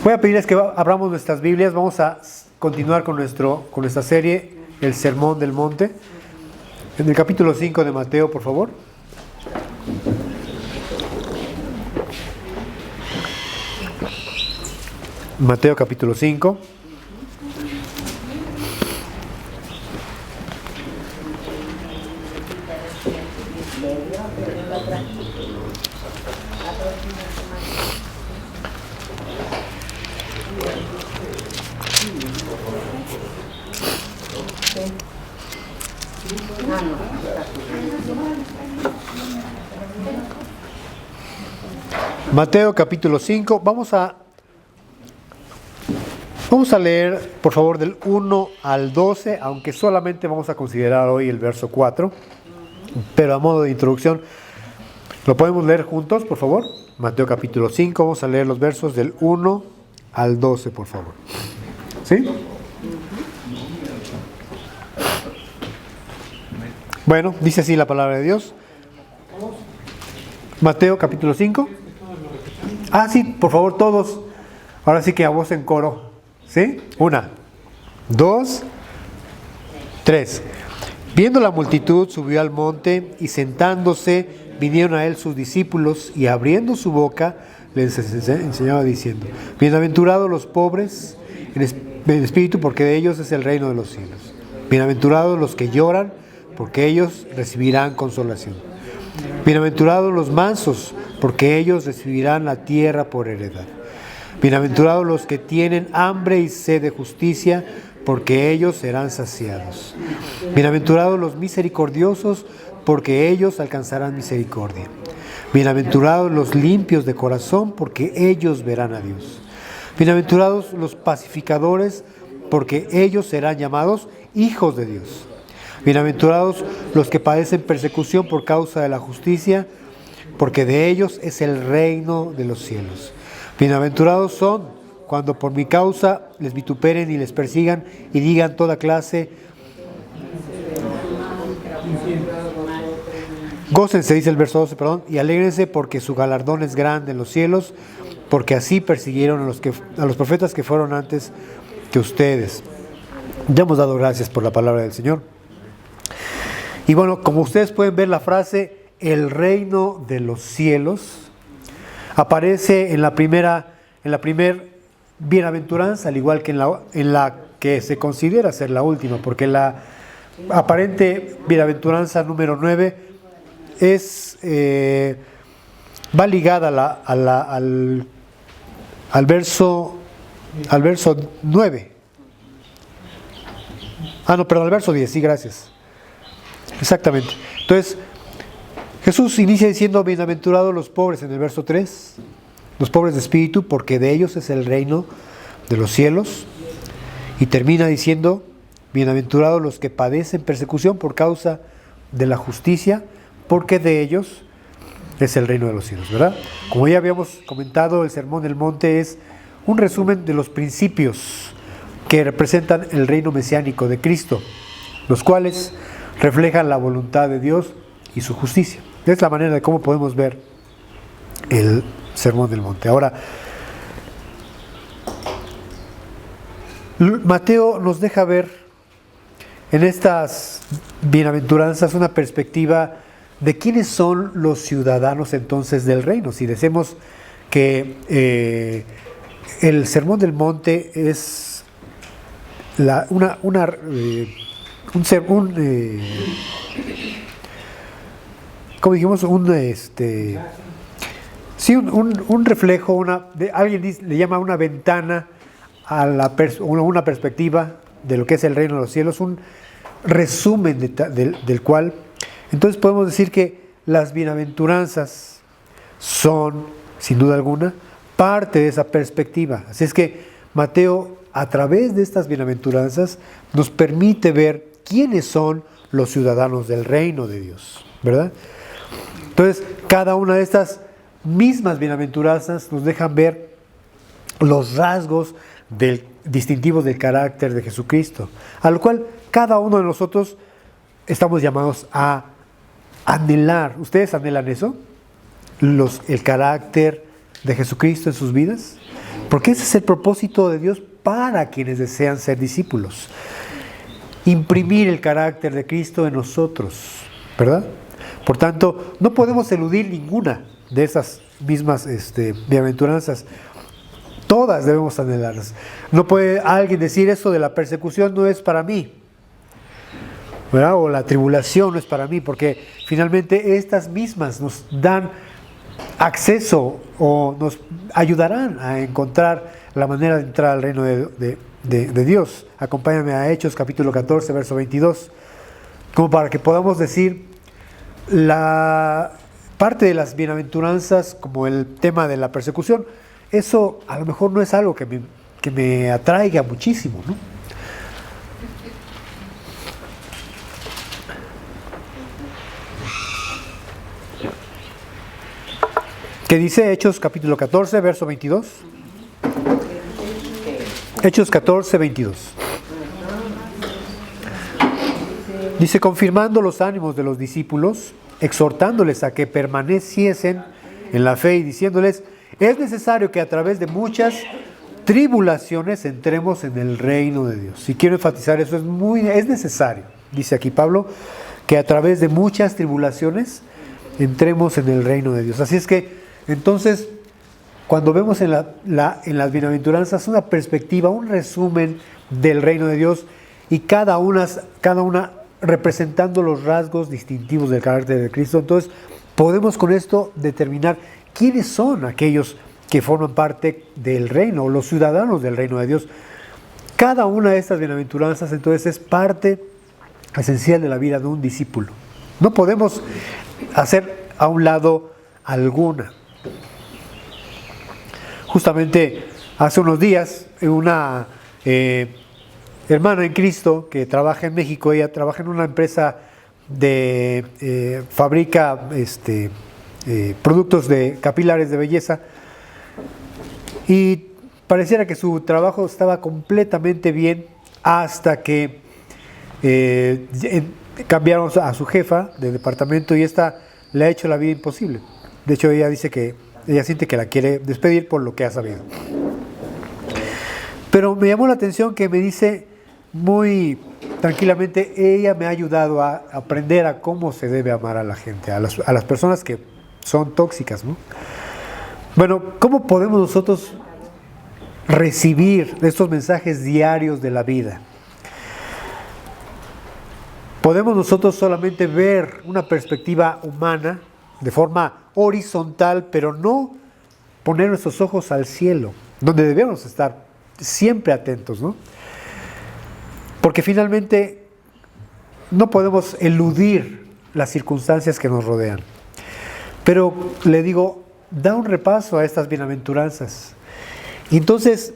Voy a pedirles que abramos nuestras Biblias. Vamos a continuar con nuestra serie, el Sermón del Monte. En el capítulo 5 de Mateo, por favor. Mateo capítulo 5. Mateo capítulo 5, vamos a leer, por favor, del 1 al 12, aunque solamente vamos a considerar hoy el verso 4, pero a modo de introducción, ¿lo podemos leer juntos, por favor? Mateo capítulo 5, vamos a leer los versos del 1 al 12, por favor. ¿Sí? Bueno, dice así la palabra de Dios. Mateo capítulo 5. Ah, sí, por favor, todos. Ahora sí que a voz en coro. ¿Sí? 1, 2, 3. Viendo la multitud, subió al monte y sentándose, vinieron a él sus discípulos y abriendo su boca, les enseñaba diciendo: Bienaventurados los pobres en espíritu, porque de ellos es el reino de los cielos. Bienaventurados los que lloran, porque ellos recibirán consolación. Bienaventurados los mansos, porque ellos recibirán la tierra por heredad. Bienaventurados los que tienen hambre y sed de justicia, porque ellos serán saciados. Bienaventurados los misericordiosos, porque ellos alcanzarán misericordia. Bienaventurados los limpios de corazón, porque ellos verán a Dios. Bienaventurados los pacificadores, porque ellos serán llamados hijos de Dios. Bienaventurados los que padecen persecución por causa de la justicia, porque de ellos es el reino de los cielos. Bienaventurados son cuando por mi causa les vituperen y les persigan y digan toda clase. Gócense, dice el verso 12, y alégrense, porque su galardón es grande en los cielos, porque así persiguieron a los profetas que fueron antes que ustedes. Ya hemos dado gracias por la palabra del Señor. Y bueno, como ustedes pueden ver, la frase el reino de los cielos aparece en la primer bienaventuranza, al igual que en la que se considera ser la última, porque la aparente bienaventuranza número 9 va ligada al verso 9. Al verso 10, sí, gracias. Exactamente. Entonces, Jesús inicia diciendo: bienaventurados los pobres en el verso 3, los pobres de espíritu, porque de ellos es el reino de los cielos. Y termina diciendo: bienaventurados los que padecen persecución por causa de la justicia, porque de ellos es el reino de los cielos, ¿verdad? Como ya habíamos comentado, el Sermón del Monte es un resumen de los principios que representan el reino mesiánico de Cristo, los cuales reflejan la voluntad de Dios y su justicia. Es la manera de cómo podemos ver el Sermón del Monte. Ahora, Mateo nos deja ver en estas bienaventuranzas una perspectiva de quiénes son los ciudadanos entonces del reino. Si decimos que el Sermón del Monte es como dijimos, un reflejo, alguien le llama una ventana a una perspectiva de lo que es el reino de los cielos, un resumen del cual, entonces podemos decir que las bienaventuranzas son, sin duda alguna, parte de esa perspectiva. Así es que Mateo, a través de estas bienaventuranzas, nos permite ver quiénes son los ciudadanos del reino de Dios, ¿verdad? Entonces, cada una de estas mismas bienaventuranzas nos dejan ver los rasgos distintivos del carácter de Jesucristo, a lo cual cada uno de nosotros estamos llamados a anhelar. ¿Ustedes anhelan eso? El carácter de Jesucristo en sus vidas. Porque ese es el propósito de Dios para quienes desean ser discípulos. Imprimir el carácter de Cristo en nosotros, ¿verdad? Por tanto, no podemos eludir ninguna de esas mismas bienaventuranzas. Todas debemos anhelarlas. No puede alguien decir eso de la persecución no es para mí, ¿verdad? O la tribulación no es para mí, porque finalmente estas mismas nos dan acceso o nos ayudarán a encontrar la manera de entrar al reino de Dios. Acompáñame a Hechos capítulo 14, verso 22, como para que podamos decir la parte de las bienaventuranzas como el tema de la persecución. Eso a lo mejor no es algo que me atraiga muchísimo, ¿no? ¿Qué dice Hechos capítulo 14, verso 22? Hechos 14, 22. Dice, confirmando los ánimos de los discípulos, exhortándoles a que permaneciesen en la fe y diciéndoles, es necesario que a través de muchas tribulaciones entremos en el reino de Dios. Y quiero enfatizar eso, es necesario, dice aquí Pablo, que a través de muchas tribulaciones entremos en el reino de Dios. Así es que, entonces, cuando vemos en las bienaventuranzas una perspectiva, un resumen del reino de Dios y cada una representando los rasgos distintivos del carácter de Cristo, entonces podemos con esto determinar quiénes son aquellos que forman parte del reino, o los ciudadanos del reino de Dios. Cada una de estas bienaventuranzas entonces es parte esencial de la vida de un discípulo. No podemos hacer a un lado alguna. Justamente hace unos días una hermana en Cristo que trabaja en México, ella trabaja en una empresa de fabrica productos de capilares de belleza, y pareciera que su trabajo estaba completamente bien hasta que cambiaron a su jefa de departamento y esta le ha hecho la vida imposible. De hecho, ella dice que ella siente que la quiere despedir por lo que ha sabido. Pero me llamó la atención que me dice muy tranquilamente, ella me ha ayudado a aprender a cómo se debe amar a la gente, a las personas que son tóxicas, ¿no? Bueno, ¿cómo podemos nosotros recibir estos mensajes diarios de la vida? Podemos nosotros solamente ver una perspectiva humana de forma horizontal, pero no poner nuestros ojos al cielo, donde debemos estar siempre atentos, ¿no? Porque finalmente no podemos eludir las circunstancias que nos rodean. Pero le digo, da un repaso a estas bienaventuranzas. Y entonces,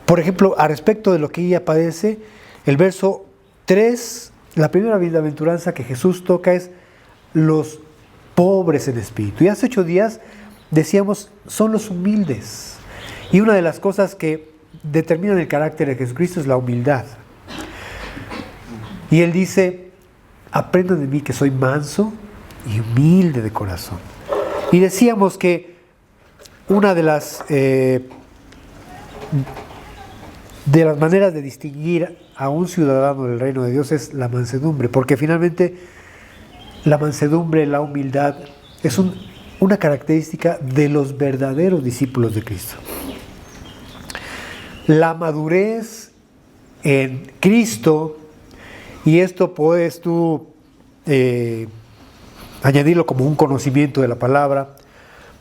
por ejemplo, a respecto de lo que ella padece, el verso 3, la primera bienaventuranza que Jesús toca es los pobres en espíritu. Y hace 8 días decíamos, son los humildes. Y una de las cosas que determinan el carácter de Jesucristo es la humildad. Y Él dice, aprendan de mí que soy manso y humilde de corazón. Y decíamos que una de las maneras de distinguir a un ciudadano del reino de Dios es la mansedumbre, porque finalmente la mansedumbre, la humildad, es una característica de los verdaderos discípulos de Cristo. La madurez en Cristo, y esto puedes tú añadirlo como un conocimiento de la palabra,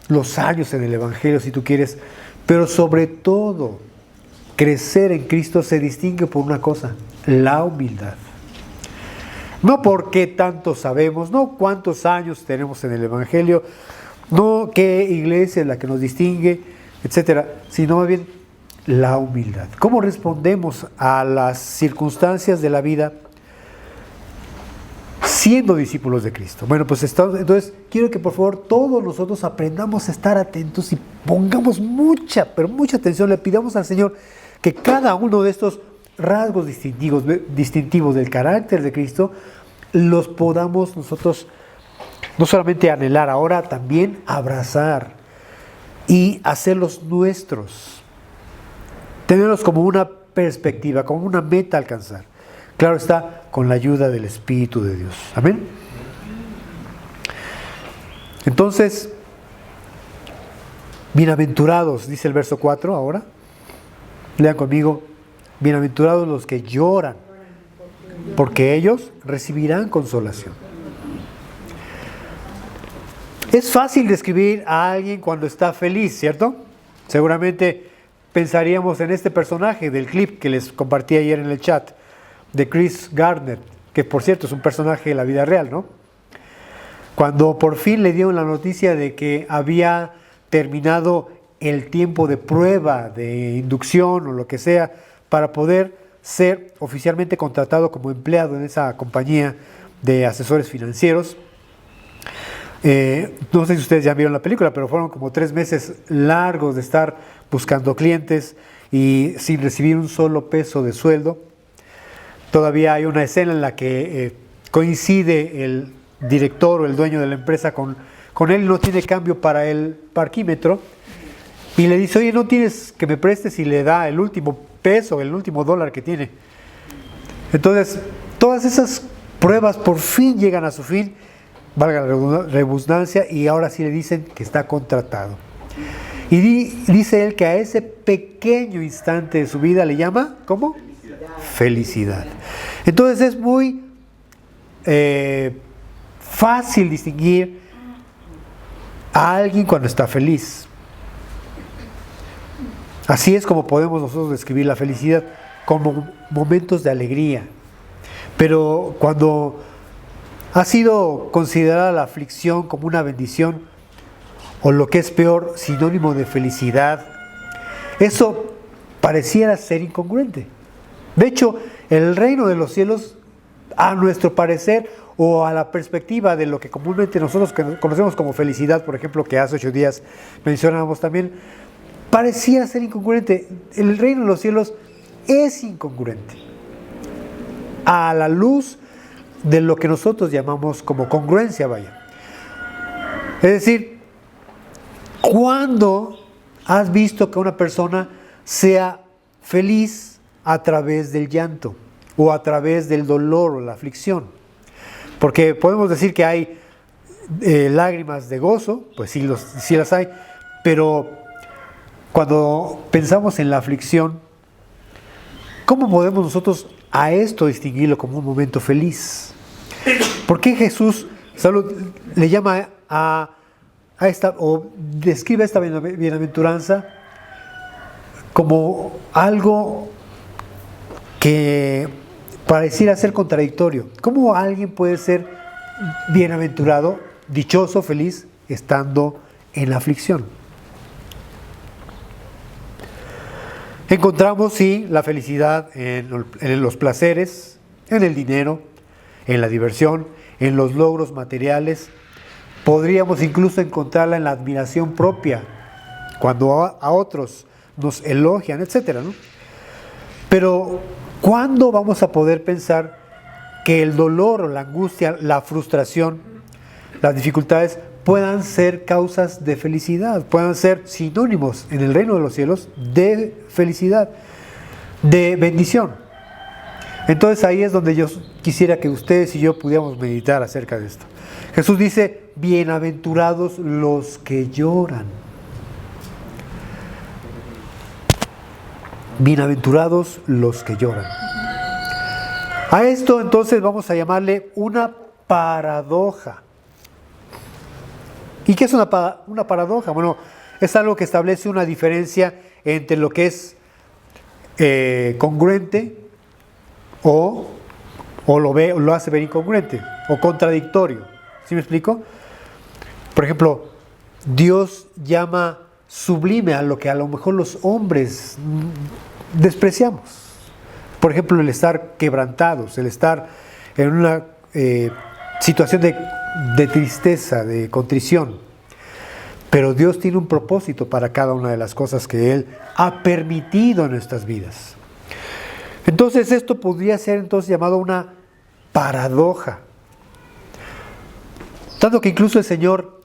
los años en el Evangelio si tú quieres, pero sobre todo crecer en Cristo se distingue por una cosa, la humildad. No porque tanto sabemos, no cuántos años tenemos en el Evangelio, no qué iglesia es la que nos distingue, etcétera, sino más bien la humildad. ¿Cómo respondemos a las circunstancias de la vida siendo discípulos de Cristo? Bueno, pues entonces quiero que por favor todos nosotros aprendamos a estar atentos y pongamos mucha atención, le pidamos al Señor que cada uno de estos rasgos distintivos del carácter de Cristo los podamos nosotros no solamente anhelar, ahora también abrazar y hacerlos nuestros. Tenerlos como una perspectiva, como una meta a alcanzar. Claro está, con la ayuda del Espíritu de Dios. Amén. Entonces, bienaventurados, dice el verso 4 ahora. Lean conmigo. Bienaventurados los que lloran, porque ellos recibirán consolación. Es fácil describir a alguien cuando está feliz, ¿cierto? Seguramente pensaríamos en este personaje del clip que les compartí ayer en el chat, de Chris Gardner, que por cierto es un personaje de la vida real, ¿no? Cuando por fin le dieron la noticia de que había terminado el tiempo de prueba, de inducción o lo que sea, para poder ser oficialmente contratado como empleado en esa compañía de asesores financieros. No sé si ustedes ya vieron la película, pero fueron como 3 meses largos de estar buscando clientes y sin recibir un solo peso de sueldo. Todavía hay una escena en la que coincide el director o el dueño de la empresa con él, no tiene cambio para el parquímetro y le dice, oye, ¿no tienes que me prestes? Y le da el último peso, el último dólar que tiene. Entonces, todas esas pruebas por fin llegan a su fin, valga la redundancia, y ahora sí le dicen que está contratado. Y dice él que a ese pequeño instante de su vida le llama, ¿cómo? Felicidad. Entonces es muy fácil distinguir a alguien cuando está feliz. Así es como podemos nosotros describir la felicidad, como momentos de alegría. Pero cuando ha sido considerada la aflicción como una bendición, o lo que es peor, sinónimo de felicidad, eso pareciera ser incongruente. De hecho, el reino de los cielos, a nuestro parecer, o a la perspectiva de lo que comúnmente nosotros conocemos como felicidad, por ejemplo, que hace 8 días mencionábamos también, pareciera ser incongruente. El reino de los cielos es incongruente a la luz de lo que nosotros llamamos como congruencia, vaya. Es decir, ¿cuándo has visto que una persona sea feliz a través del llanto o a través del dolor o la aflicción? Porque podemos decir que hay lágrimas de gozo, pues sí las hay, pero cuando pensamos en la aflicción, ¿cómo podemos nosotros a esto distinguirlo como un momento feliz? ¿Por qué Jesús le llama a esta, o describe esta bienaventuranza como algo que pareciera ser contradictorio? ¿Cómo alguien puede ser bienaventurado, dichoso, feliz, estando en la aflicción? Encontramos, sí, la felicidad en los placeres, en el dinero, en la diversión, en los logros materiales. Podríamos incluso encontrarla en la admiración propia, cuando a otros nos elogian, etcétera, ¿no? Pero, ¿cuándo vamos a poder pensar que el dolor o la angustia, la frustración, las dificultades puedan ser causas de felicidad, puedan ser sinónimos en el reino de los cielos de felicidad, de bendición? Entonces ahí es donde yo quisiera que ustedes y yo pudiéramos meditar acerca de esto. Jesús dice, bienaventurados los que lloran. Bienaventurados los que lloran. A esto entonces vamos a llamarle una paradoja. ¿Y qué es una paradoja? Bueno, es algo que establece una diferencia entre lo que es congruente o lo hace ver incongruente o contradictorio. ¿Sí me explico? Por ejemplo, Dios llama sublime a lo que a lo mejor los hombres despreciamos. Por ejemplo, el estar quebrantados, el estar en una situación de tristeza, de contrición. Pero Dios tiene un propósito para cada una de las cosas que Él ha permitido en nuestras vidas. Entonces esto podría ser entonces llamado una paradoja. Tanto que incluso el Señor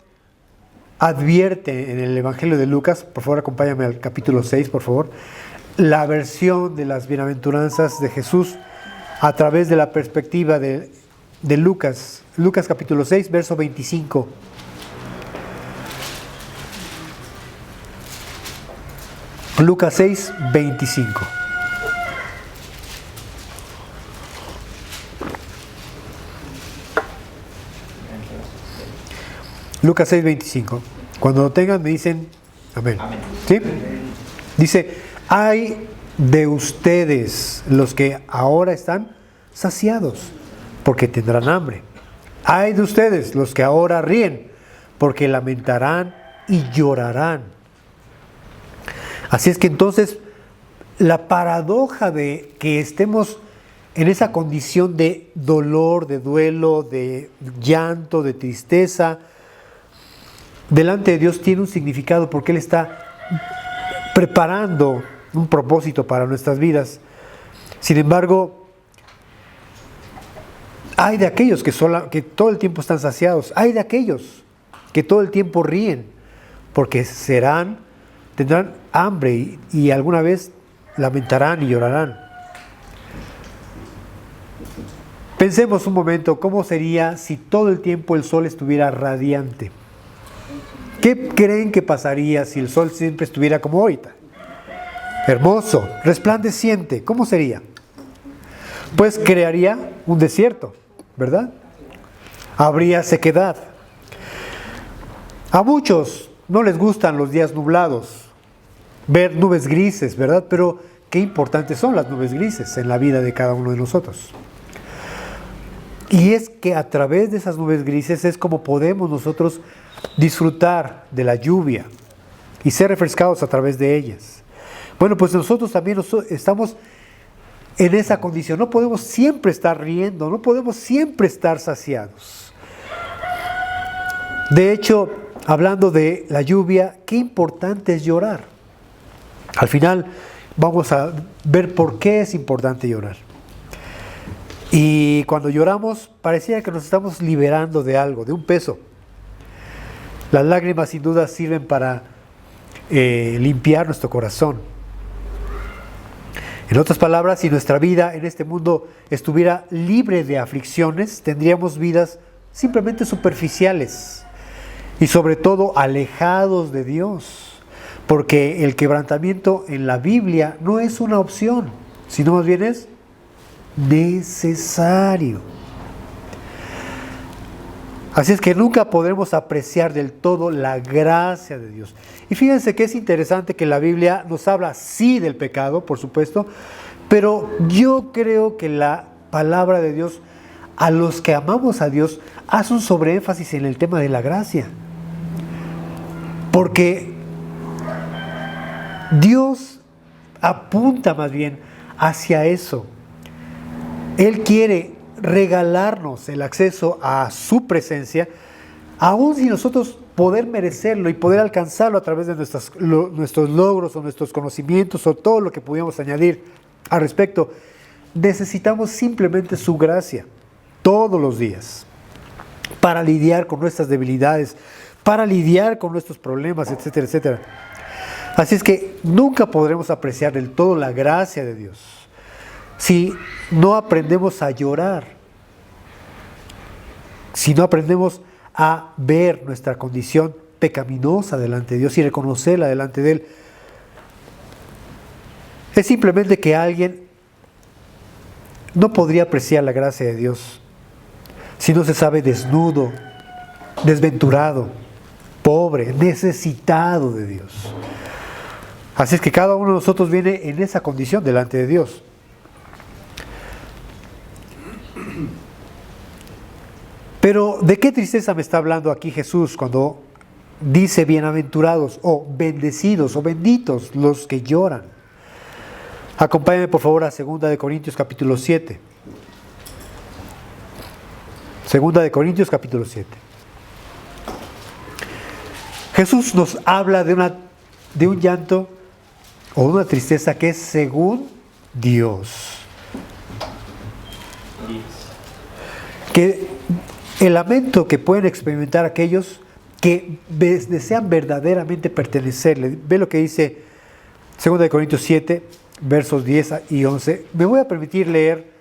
advierte en el Evangelio de Lucas, por favor acompáñame al capítulo 6, por favor, la versión de las bienaventuranzas de Jesús a través de la perspectiva de Lucas. Lucas capítulo 6, verso 25. Lucas 6, 25. Lucas 6, 25. Cuando lo tengan me dicen amén. Amén. ¿Sí? Dice, ay de ustedes los que ahora están saciados, porque tendrán hambre. Ay de ustedes los que ahora ríen, porque lamentarán y llorarán. Así es que entonces la paradoja de que estemos en esa condición de dolor, de duelo, de llanto, de tristeza, delante de Dios tiene un significado porque Él está preparando un propósito para nuestras vidas. Sin embargo, hay de aquellos que todo el tiempo están saciados, hay de aquellos que todo el tiempo ríen, porque tendrán hambre y alguna vez lamentarán y llorarán. Pensemos un momento, ¿cómo sería si todo el tiempo el sol estuviera radiante? ¿Qué creen que pasaría si el sol siempre estuviera como ahorita? Hermoso, resplandeciente. ¿Cómo sería? Pues crearía un desierto, ¿verdad? Habría sequedad. A muchos no les gustan los días nublados, ver nubes grises, ¿verdad? Pero qué importantes son las nubes grises en la vida de cada uno de nosotros. Y es que a través de esas nubes grises es como podemos nosotros disfrutar de la lluvia y ser refrescados a través de ellas. Bueno, pues nosotros también estamos en esa condición. No podemos siempre estar riendo, no podemos siempre estar saciados. De hecho, hablando de la lluvia, qué importante es llorar. Al final vamos a ver por qué es importante llorar. Y cuando lloramos, pareciera que nos estamos liberando de algo, de un peso. Las lágrimas sin duda sirven para limpiar nuestro corazón. En otras palabras, si nuestra vida en este mundo estuviera libre de aflicciones, tendríamos vidas simplemente superficiales y sobre todo alejados de Dios, porque el quebrantamiento en la Biblia no es una opción, sino más bien es necesario. Así es que nunca podremos apreciar del todo la gracia de Dios. Y fíjense que es interesante que la Biblia nos habla sí del pecado, por supuesto, pero yo creo que la palabra de Dios, a los que amamos a Dios, hace un sobreénfasis en el tema de la gracia. Porque Dios apunta más bien hacia eso. Él quiere regalarnos el acceso a su presencia, aun sin nosotros poder merecerlo y poder alcanzarlo a través de nuestros logros o nuestros conocimientos o todo lo que pudiéramos añadir al respecto. Necesitamos simplemente su gracia todos los días para lidiar con nuestras debilidades, para lidiar con nuestros problemas, etcétera, etcétera. Así es que nunca podremos apreciar del todo la gracia de Dios si no aprendemos a llorar, si no aprendemos a ver nuestra condición pecaminosa delante de Dios y reconocerla delante de Él. Es simplemente que alguien no podría apreciar la gracia de Dios si no se sabe desnudo, desventurado, pobre, necesitado de Dios. Así es que cada uno de nosotros viene en esa condición delante de Dios. Pero ¿de qué tristeza me está hablando aquí Jesús cuando dice bienaventurados o bendecidos o benditos los que lloran? Acompáñame por favor a 2 de Corintios capítulo 7. 2 de Corintios capítulo 7. Jesús nos habla de un llanto o una tristeza que es según Dios. Que el lamento que pueden experimentar aquellos que desean verdaderamente pertenecerle. Ve lo que dice 2 de Corintios 7, versos 10 y 11. Me voy a permitir leer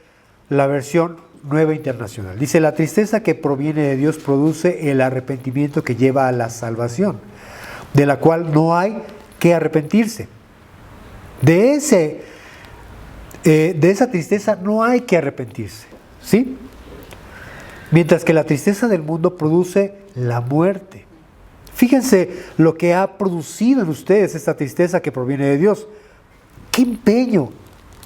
la versión Nueva Internacional. Dice: la tristeza que proviene de Dios produce el arrepentimiento que lleva a la salvación, de la cual no hay que arrepentirse. De esa tristeza no hay que arrepentirse, ¿sí? Mientras que la tristeza del mundo produce la muerte. Fíjense lo que ha producido en ustedes esta tristeza que proviene de Dios. ¡Qué empeño!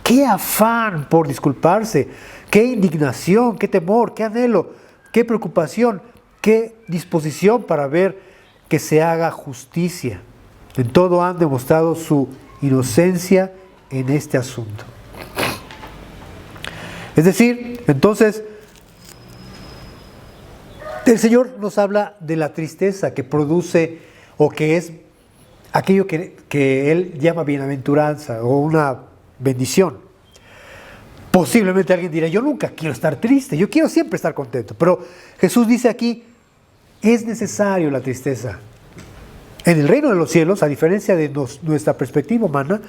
¡Qué afán por disculparse! ¡Qué indignación! ¡Qué temor! ¡Qué anhelo! ¡Qué preocupación! ¡Qué disposición para ver que se haga justicia! En todo han demostrado su inocencia en este asunto. Es decir, entonces, el Señor nos habla de la tristeza que produce, o que es aquello que Él llama bienaventuranza o una bendición. Posiblemente alguien dirá: yo nunca quiero estar triste, yo quiero siempre estar contento. Pero Jesús dice aquí: es necesario la tristeza. En el reino de los cielos, a diferencia de nuestra perspectiva humana,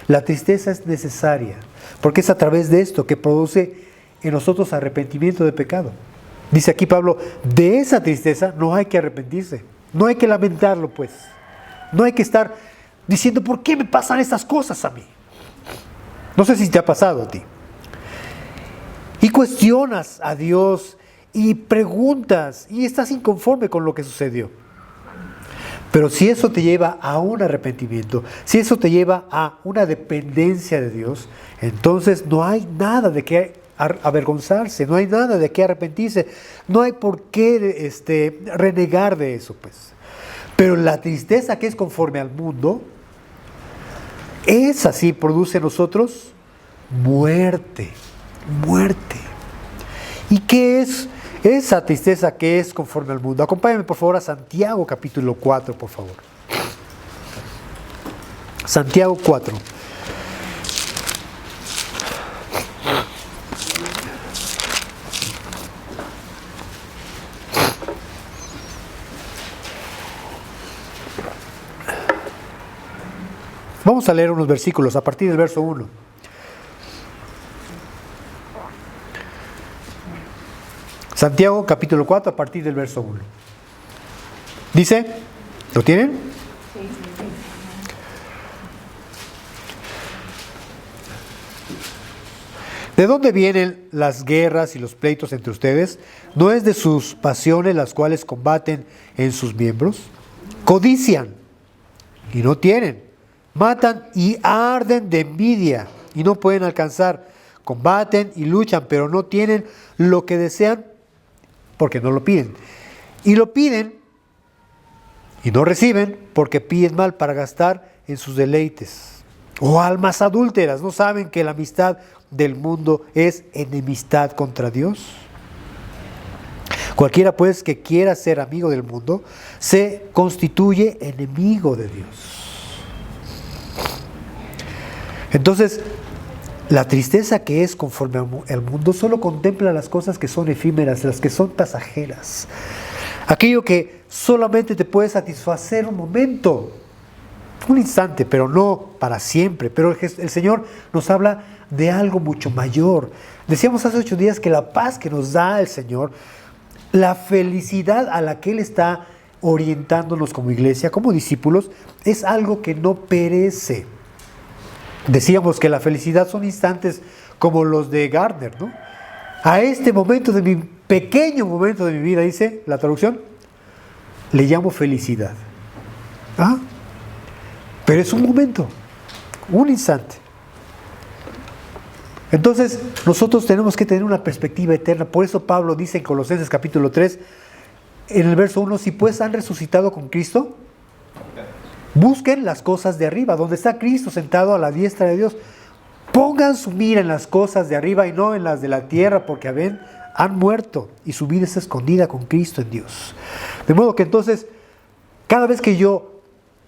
la tristeza es necesaria, porque es a través de esto que produce en nosotros arrepentimiento de pecado. Dice aquí Pablo: de esa tristeza no hay que arrepentirse, no hay que lamentarlo, pues. No hay que estar diciendo: ¿por qué me pasan estas cosas a mí? No sé si te ha pasado a ti. Y cuestionas a Dios y preguntas y estás inconforme con lo que sucedió. Pero si eso te lleva a un arrepentimiento, si eso te lleva a una dependencia de Dios, entonces no hay nada de qué avergonzarse, no hay nada de qué arrepentirse, no hay por qué renegar de eso, pues. Pero la tristeza que es conforme al mundo, esa sí produce en nosotros muerte. Muerte. ¿Y qué es esa tristeza que es conforme al mundo? Acompáñame por favor a Santiago capítulo 4, por favor. Santiago 4. Vamos a leer unos versículos a partir del verso 1. Santiago capítulo 4 a partir del verso 1. Dice, ¿lo tienen? Sí. ¿De dónde vienen las guerras y los pleitos entre ustedes? ¿No es de sus pasiones las cuales combaten en sus miembros? Codician y no tienen. Matan y arden de envidia y no pueden alcanzar. Combaten y luchan, pero no tienen lo que desean porque no lo piden. Y lo piden y no reciben porque piden mal para gastar en sus deleites. Oh almas adúlteras, ¿no saben que la amistad del mundo es enemistad contra Dios? Cualquiera pues que quiera ser amigo del mundo se constituye enemigo de Dios. Entonces, la tristeza que es conforme al mundo solo contempla las cosas que son efímeras, las que son pasajeras. Aquello que solamente te puede satisfacer un momento, un instante, pero no para siempre. Pero el Señor nos habla de algo mucho mayor. Decíamos hace 8 días que la paz que nos da el Señor, la felicidad a la que Él está orientándonos como iglesia, como discípulos, es algo que no perece. Decíamos que la felicidad son instantes como los de Gardner, ¿no? A este momento de mi pequeño momento de mi vida, dice la traducción, le llamo felicidad. ¿Ah? Pero es un momento, un instante. Entonces, nosotros tenemos que tener una perspectiva eterna. Por eso Pablo dice en Colosenses capítulo 3, en el verso 1, si pues han resucitado con Cristo, busquen las cosas de arriba, donde está Cristo sentado a la diestra de Dios. Pongan su mira en las cosas de arriba y no en las de la tierra, porque han muerto y su vida está escondida con Cristo en Dios. De modo que entonces, cada vez que yo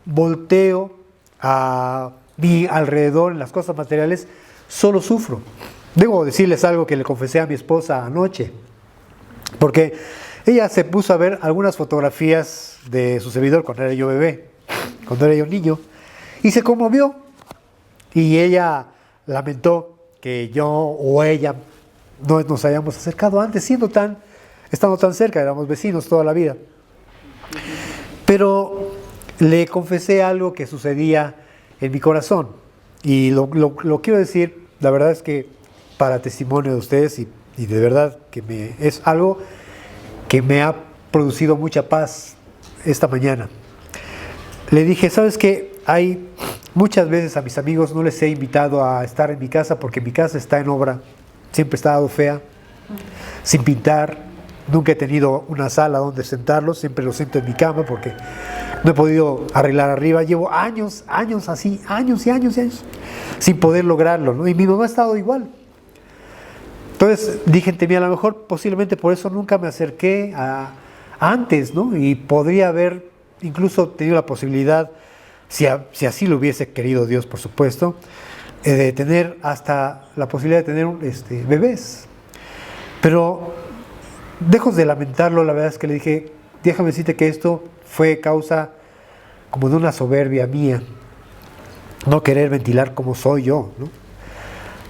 volteo a mi alrededor en las cosas materiales, solo sufro. Debo decirles algo que le confesé a mi esposa anoche, porque ella se puso a ver algunas fotografías de su servidor cuando era yo bebé, cuando era yo niño, y se conmovió. Y ella lamentó que yo o ella no nos hayamos acercado antes, estando tan cerca, éramos vecinos toda la vida. Pero le confesé algo que sucedía en mi corazón. Y lo quiero decir, la verdad es que para testimonio de ustedes y de verdad que es algo que me ha producido mucha paz esta mañana. Le dije, ¿sabes qué? Hay muchas veces a mis amigos no les he invitado a estar en mi casa porque mi casa está en obra, siempre ha estado fea, sin pintar, nunca he tenido una sala donde sentarlos, siempre los siento en mi cama porque no he podido arreglar arriba, llevo años así, años y años, sin poder lograrlo, ¿no? Y mi mamá ha estado igual. Entonces dije en mí, a lo mejor posiblemente por eso nunca me acerqué antes, ¿no? Y podría haber incluso tenido la posibilidad, si así lo hubiese querido Dios, por supuesto, de tener hasta la posibilidad de tener bebés. Pero lejos de lamentarlo, la verdad es que le dije, déjame decirte que esto fue causa como de una soberbia mía, no querer ventilar como soy yo, ¿no?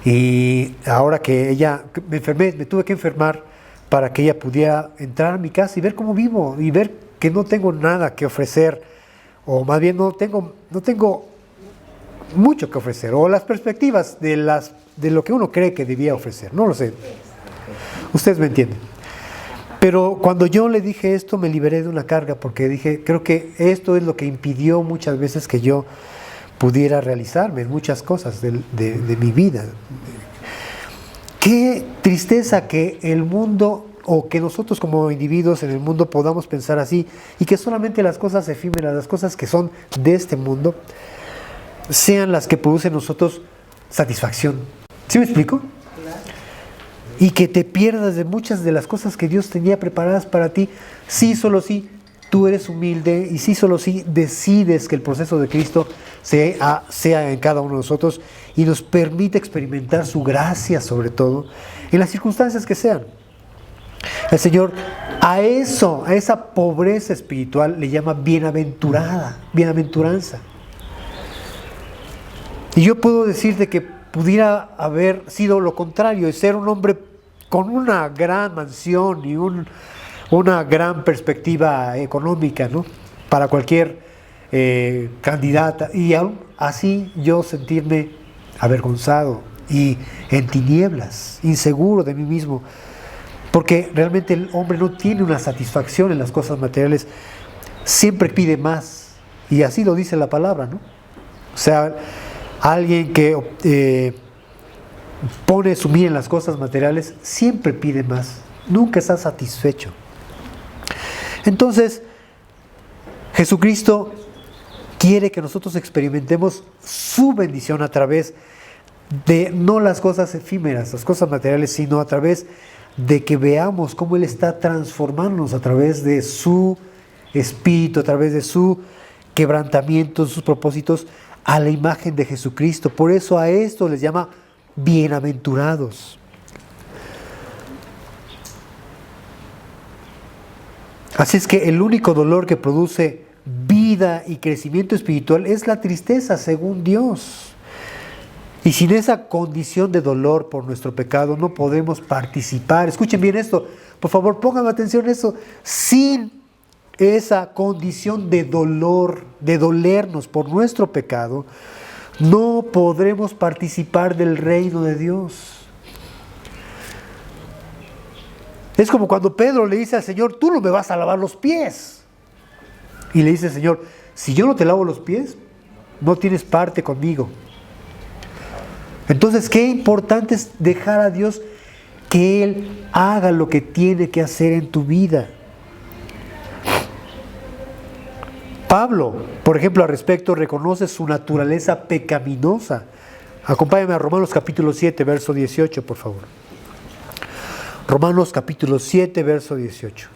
Y ahora que me enfermé, me tuve que enfermar para que ella pudiera entrar a mi casa y ver cómo vivo y ver que no tengo nada que ofrecer, o más bien no tengo mucho que ofrecer, o las perspectivas de lo que uno cree que debía ofrecer, no lo sé. Ustedes me entienden. Pero cuando yo le dije esto, me liberé de una carga, porque dije, creo que esto es lo que impidió muchas veces que yo pudiera realizarme en muchas cosas de mi vida. Qué tristeza que el mundo, o que nosotros como individuos en el mundo podamos pensar así, y que solamente las cosas efímeras, las cosas que son de este mundo, sean las que producen en nosotros satisfacción. ¿Sí me explico? Y que te pierdas de muchas de las cosas que Dios tenía preparadas para ti, sí, solo sí tú eres humilde, y sí, solo sí decides que el proceso de Cristo sea en cada uno de nosotros y nos permite experimentar su gracia, sobre todo en las circunstancias que sean. El Señor a esa pobreza espiritual le llama bienaventuranza. Y yo puedo decirte que pudiera haber sido lo contrario, y ser un hombre con una gran mansión y una gran perspectiva económica, ¿no? Para cualquier candidata, y aún así yo sentirme avergonzado y en tinieblas, inseguro de mí mismo, porque realmente el hombre no tiene una satisfacción en las cosas materiales, siempre pide más, y así lo dice la palabra, ¿no? O sea, alguien que pone su mira en las cosas materiales siempre pide más, nunca está satisfecho. Entonces, Jesucristo quiere que nosotros experimentemos su bendición a través de no las cosas efímeras, las cosas materiales, sino a través de que veamos cómo Él está transformándonos a través de su espíritu, a través de su quebrantamiento, sus propósitos, a la imagen de Jesucristo. Por eso a esto les llama bienaventurados. Así es que el único dolor que produce vida y crecimiento espiritual es la tristeza, según Dios. Y sin esa condición de dolor por nuestro pecado no podemos participar. Escuchen bien esto, por favor, pongan atención a eso. Sin esa condición de dolor, de dolernos por nuestro pecado, no podremos participar del reino de Dios. Es como cuando Pedro le dice al Señor, tú no me vas a lavar los pies. Y le dice el Señor, si yo no te lavo los pies, no tienes parte conmigo. Entonces, qué importante es dejar a Dios que Él haga lo que tiene que hacer en tu vida. Pablo, por ejemplo, al respecto, reconoce su naturaleza pecaminosa. Acompáñame a Romanos capítulo 7, verso 18, por favor. Romanos capítulo 7, verso 18.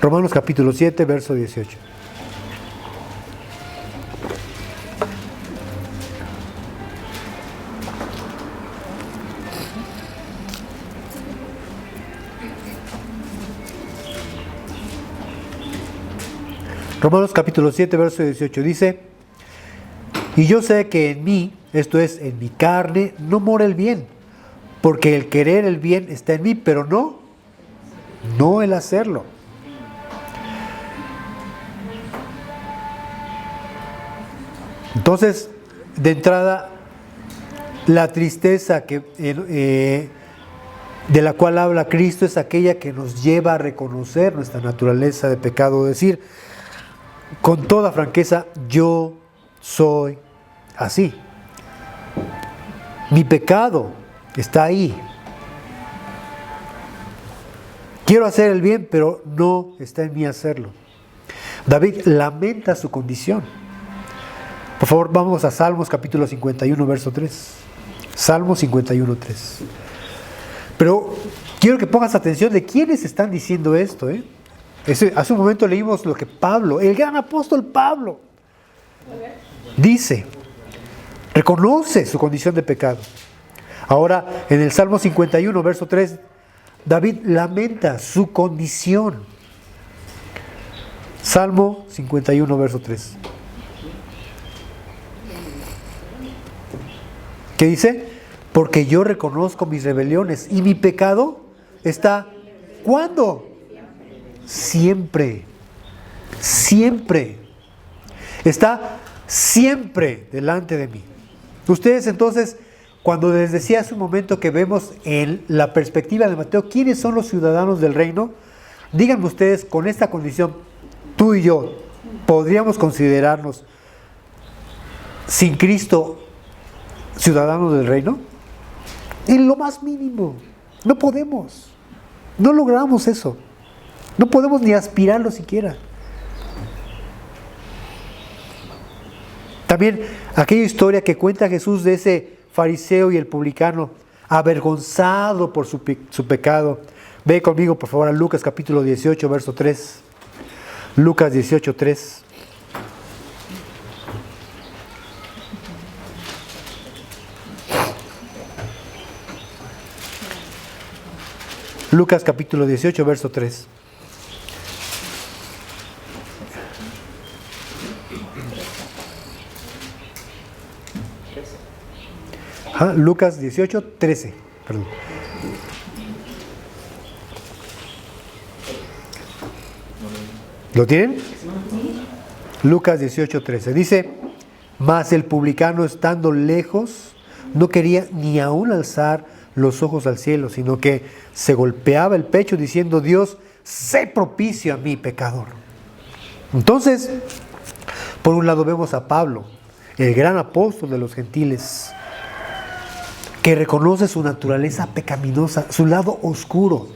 Romanos capítulo 7, verso 18. Romanos capítulo 7, verso 18 dice: y yo sé que en mí, esto es, en mi carne, no mora el bien, porque el querer el bien está en mí, pero no el hacerlo. Entonces, de entrada, la tristeza de la cual habla Cristo es aquella que nos lleva a reconocer nuestra naturaleza de pecado, decir con toda franqueza: yo soy así. Mi pecado está ahí. Quiero hacer el bien, pero no está en mí hacerlo. David lamenta su condición. Por favor, vamos a Salmos capítulo 51, verso 3. Salmos 51, 3. Pero quiero que pongas atención de quiénes están diciendo esto. Hace un momento leímos lo que Pablo, el gran apóstol Pablo, dice. Reconoce su condición de pecado. Ahora, en el Salmo 51, verso 3, David lamenta su condición. Salmo 51, verso 3. ¿Qué dice? Porque yo reconozco mis rebeliones y mi pecado está, ¿cuándo? Siempre. Siempre. Está siempre delante de mí. Ustedes entonces, cuando les decía hace un momento que vemos en la perspectiva de Mateo quiénes son los ciudadanos del reino, díganme ustedes, con esta condición, tú y yo, ¿podríamos considerarnos sin Cristo ciudadanos del reino? En lo más mínimo. No podemos. No logramos eso. No podemos ni aspirarlo siquiera. También aquella historia que cuenta Jesús de ese fariseo y el publicano avergonzado por su pecado. Ve conmigo por favor a Lucas capítulo 18, verso 3. Lucas 18, 3. Lucas capítulo 18, verso 3. Lucas 18, 13. Perdón. ¿Lo tienen? Lucas 18, 13. Dice: mas el publicano, estando lejos, no quería ni aún alzar los ojos al cielo, sino que se golpeaba el pecho diciendo: Dios, sé propicio a mí, pecador. Entonces, por un lado vemos a Pablo, el gran apóstol de los gentiles, que reconoce su naturaleza pecaminosa, su lado oscuro.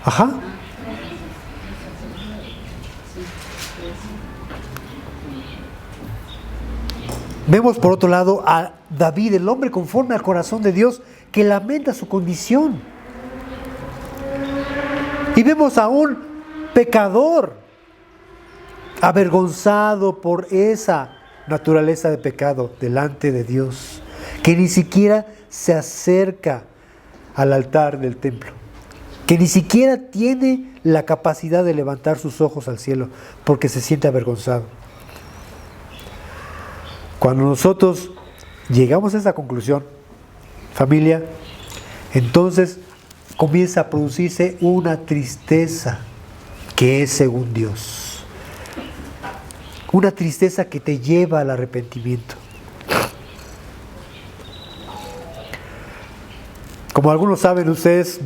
Ajá. Vemos por otro lado a David, el hombre conforme al corazón de Dios, que lamenta su condición. Y vemos a un pecador avergonzado por esa naturaleza de pecado delante de Dios, que ni siquiera se acerca al altar del templo, que ni siquiera tiene la capacidad de levantar sus ojos al cielo porque se siente avergonzado. Cuando nosotros llegamos a esa conclusión, familia, entonces comienza a producirse una tristeza que es según Dios. Una tristeza que te lleva al arrepentimiento. Como algunos saben ustedes,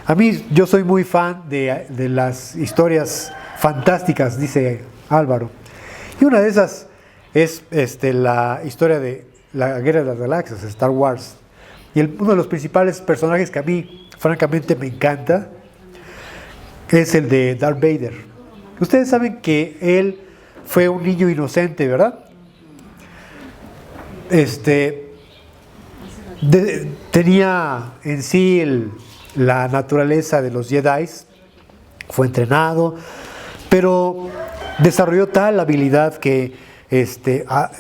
a mí yo soy muy fan de las historias fantásticas, dice Álvaro. Y una de esas es la historia de la Guerra de las Galaxias, Star Wars. Y uno de los principales personajes que a mí francamente me encanta es el de Darth Vader. Ustedes saben que él fue un niño inocente, ¿verdad? Tenía en sí la naturaleza de los Jedi, fue entrenado, pero desarrolló tal habilidad que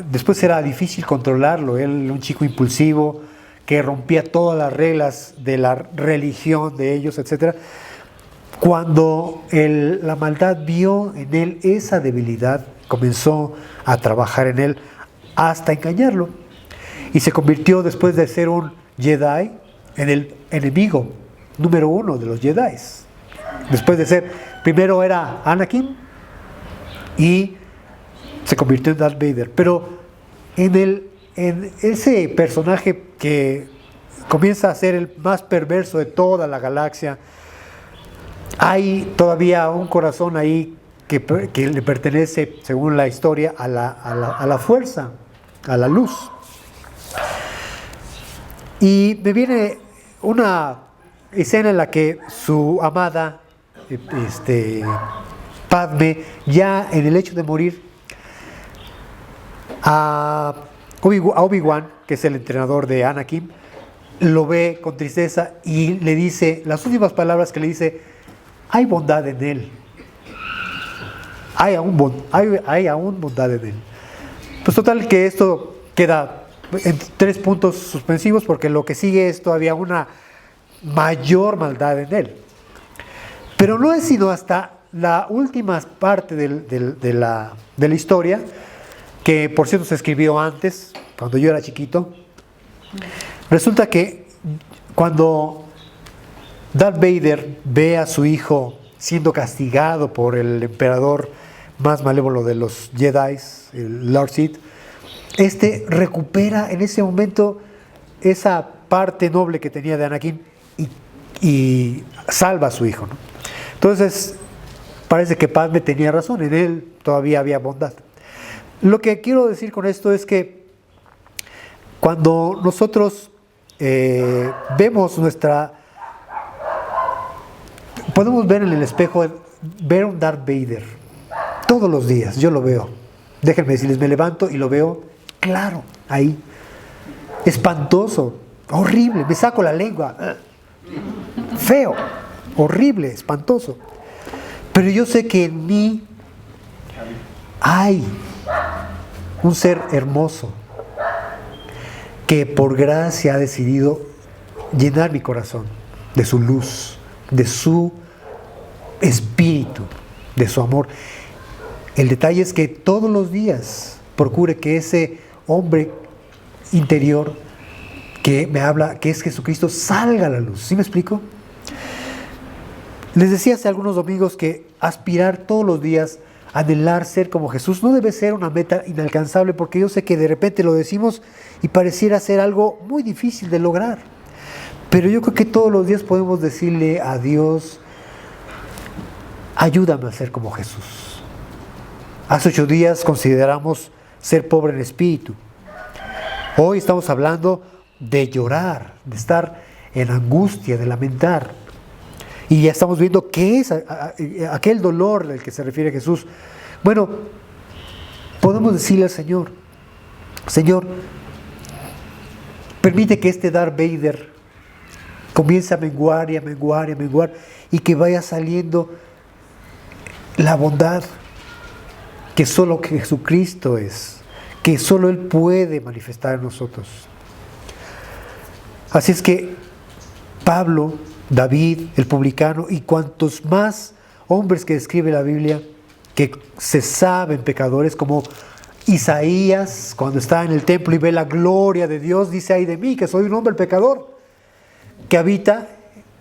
después era difícil controlarlo. Él, un chico impulsivo que rompía todas las reglas de la religión de ellos, etc. Cuando la maldad vio en él esa debilidad, comenzó a trabajar en él hasta engañarlo. Y se convirtió, después de ser un Jedi, en el enemigo número 1 de los Jedi. Después de ser, primero era Anakin y se convirtió en Darth Vader. Pero en ese personaje que comienza a ser el más perverso de toda la galaxia, hay todavía un corazón ahí que le pertenece, según la historia, a la fuerza, a la luz. Y me viene una escena en la que su amada Padme, ya en el hecho de morir, a Obi-Wan, que es el entrenador de Anakin, lo ve con tristeza y le dice, las últimas palabras que le dice: hay bondad en él. Hay aún bondad en él. Pues total que esto queda en 3 puntos suspensivos, porque lo que sigue es todavía una mayor maldad en él. Pero no es sino hasta la última parte de la historia, que por cierto se escribió antes, cuando yo era chiquito. Resulta que cuando Darth Vader ve a su hijo siendo castigado por el emperador más malévolo de los Jedi, el Lord Sith, recupera en ese momento esa parte noble que tenía de Anakin y salva a su hijo, ¿no? Entonces parece que Padme tenía razón, en él todavía había bondad. Lo que quiero decir con esto es que cuando nosotros vemos podemos ver en el espejo, ver un Darth Vader todos los días. Yo lo veo, déjenme decirles, me levanto y lo veo claro ahí, espantoso, horrible, me saco la lengua, feo, horrible, espantoso, pero yo sé que en mí hay un ser hermoso que por gracia ha decidido llenar mi corazón de su luz, de su espíritu, de su amor. El detalle es que todos los días procure que ese hombre interior que me habla, que es Jesucristo, salga a la luz. ¿Sí me explico? Les decía hace algunos domingos que aspirar todos los días, anhelar ser como Jesús, no debe ser una meta inalcanzable, porque yo sé que de repente lo decimos y pareciera ser algo muy difícil de lograr. Pero yo creo que todos los días podemos decirle a Dios: ayúdame a ser como Jesús. Hace 8 días consideramos ser pobre en espíritu. Hoy estamos hablando de llorar, de estar en angustia, de lamentar. Y ya estamos viendo qué es aquel dolor del que se refiere Jesús. Bueno, podemos decirle al Señor: Señor, permite que este Darth Vader comience a menguar y a menguar y a menguar, y que vaya saliendo la bondad que solo Jesucristo es, que solo Él puede manifestar en nosotros. Así es que Pablo, David, el publicano y cuantos más hombres que describe la Biblia que se saben pecadores, como Isaías, cuando está en el templo y ve la gloria de Dios, dice: ay de mí, que soy un hombre pecador, que habita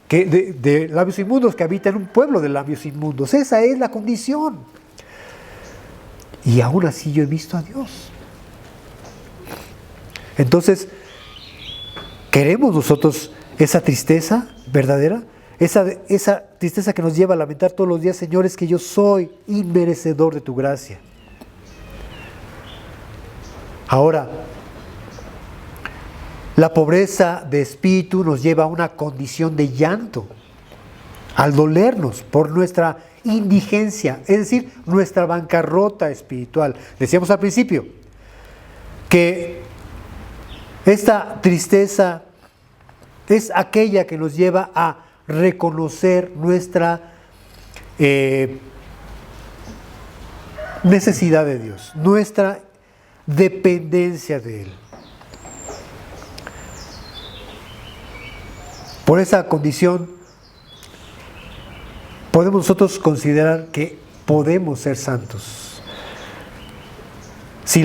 de labios inmundos, que habita en un pueblo de labios inmundos. Esa es la condición. Y aún así yo he visto a Dios. Entonces, ¿queremos nosotros esa tristeza verdadera? Esa tristeza que nos lleva a lamentar todos los días: Señor, es que yo soy inmerecedor de tu gracia. Ahora, la pobreza de espíritu nos lleva a una condición de llanto, al dolernos por nuestra indigencia, es decir, nuestra bancarrota espiritual. Decíamos al principio que esta tristeza es aquella que nos lleva a reconocer nuestra necesidad de Dios, nuestra dependencia de Él. Por esa condición podemos nosotros considerar que podemos ser santos. Si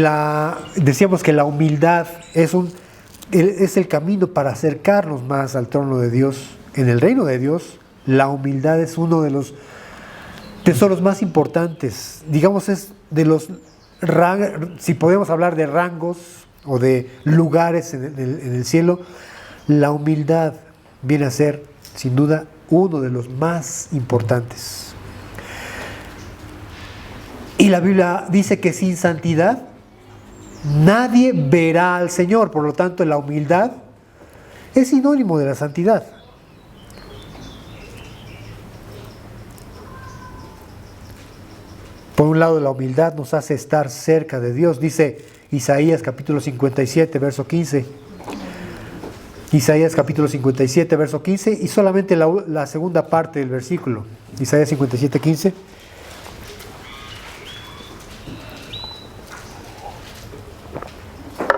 decíamos que la humildad es el camino para acercarnos más al trono de Dios, en el reino de Dios, la humildad es uno de los tesoros más importantes. Digamos, es de los si podemos hablar de rangos o de lugares en el cielo, la humildad viene a ser, sin duda, uno de los más importantes. Y la Biblia dice que sin santidad nadie verá al Señor. Por lo tanto, la humildad es sinónimo de la santidad. Por un lado, la humildad nos hace estar cerca de Dios. Dice Isaías capítulo 57, verso 15. Isaías capítulo 57, verso 15. Y solamente la segunda parte del versículo. Isaías 57, 15.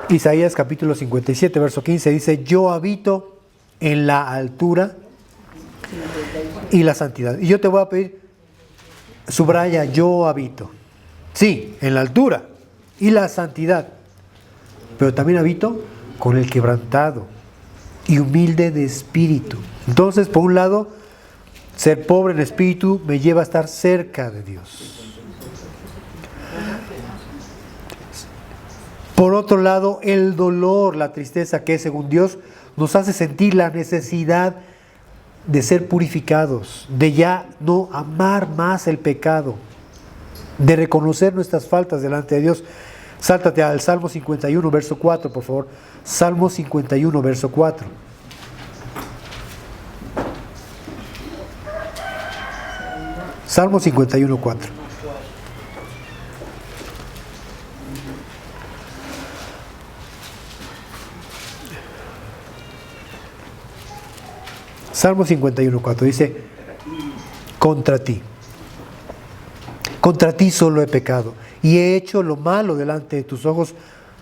Isaías capítulo 57, verso 15 dice: yo habito en la altura y la santidad. Y yo te voy a pedir, subraya, yo habito. Sí, en la altura y la santidad. Pero también habito con el quebrantado y humilde de espíritu. Entonces, por un lado, ser pobre en espíritu me lleva a estar cerca de Dios. Por otro lado, el dolor, la tristeza que es según Dios, nos hace sentir la necesidad de ser purificados, de ya no amar más el pecado, de reconocer nuestras faltas delante de Dios. Sáltate al Salmo 51, verso 4, por favor. Salmo 51, verso 4. Salmo 51, 4. Salmo 51, 4 dice: contra ti solo he pecado y he hecho lo malo delante de tus ojos,